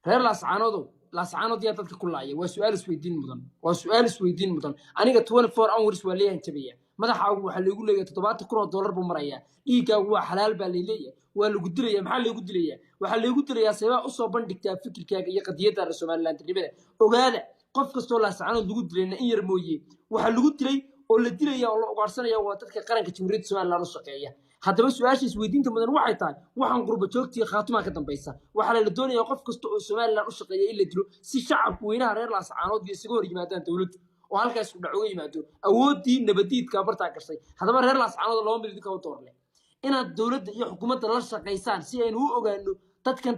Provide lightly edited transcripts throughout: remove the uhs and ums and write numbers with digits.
reer laascaanood yaa dadka ku laaya waa su'aal isweydiin mudan aniga 24 hours waa leeyahay jabiya madaxaagu waxa lagu leeyahay 700 dollar buu marayaa dhiigaagu waa xalaal baa leeyahay waa lagu dilayaa maxaa lagu dilayaa waxa lagu dilayaa sabab u soo bandhigtaa fikirkaaga iyo qadiyada Soomaaliland dibada ogaada qof kasto laascaanood lagu dilayna in yar mooyee waxa lagu dilay oo la dilaya oo la ugaarsanaya waa dadka qaranka Jamhuuriyadda Soomaaliland u shaqeeya haddaba su'aasha isweydiinta mudan waxay tahay waxaan qurba joogtii khaatuma ka dambaysa waxa la doonayaa qof kasta oo Soomaaliland u shaqeeya in la dilo si shacabku weynaha reer laascaanood iyo isaga hor yimaadaan dawladda oo halkaas ku dhaco yimaado awoodii nabadiidka barta gashay haddaba reer laascaanood loo mid ka doorle inaad dawladda iyo xukuumadda la shaqeysaan si aynu u ogaano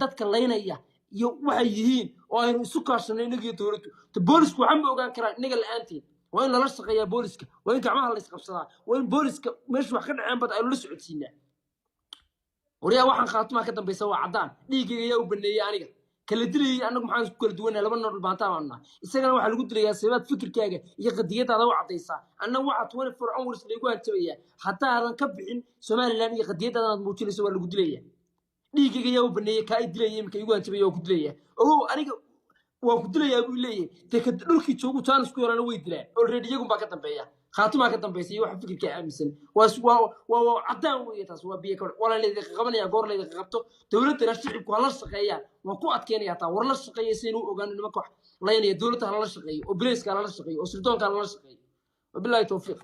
dadka laynaya iyo waxay yihiin oo aynu isu kaashanay inaga dawladdu boolisku waxa ma ogaan karaan inaga la'aantiin وين لا شقيا بوليسك وين كعمها الله يسقفصها وين بوليسك مش واخد عين بد قالوا لسعود سينا وريا waxaan khaatuma ka dambaysa waa cadaan dhiigayga u baneeyay aniga kala dilay anagu maxaan isku kala duwanaa laba nool baanta waana isagana waxa lagu dilayaa sabab fikirkaaga iyo qadiyadaada u cadaysa annagu waxa 24 hours lagu hantabaya hatta aadan ka bixin Soomaaliland iyo qadiyadaada aad muujinayso waa lagu dilayaa dhiigayga u baneeyay ka dilayay imka igu hantabaya oo ku dilayaa oo aniga waa ku dilayaa buu leeyahay tek dhulkii joogu taan isku yarana way dilaan already iyagu baa ka dambeeya khaatuma ka dambeysay wax fikirka aaminsan waa cadaan weeye taas waa biyo kale wala leeyahay qabanaya goor leeyahay qabto dawladda shacabku hala shaqeeyaan waa ku adkeenaya taa war la shaqeeyay inuu ogaano nimanka wax laynaya dawladda hala shaqeeyo oo bilayska hala shaqeeyo oo sirdoonka hala shaqeeyo wabillahi tawfiiq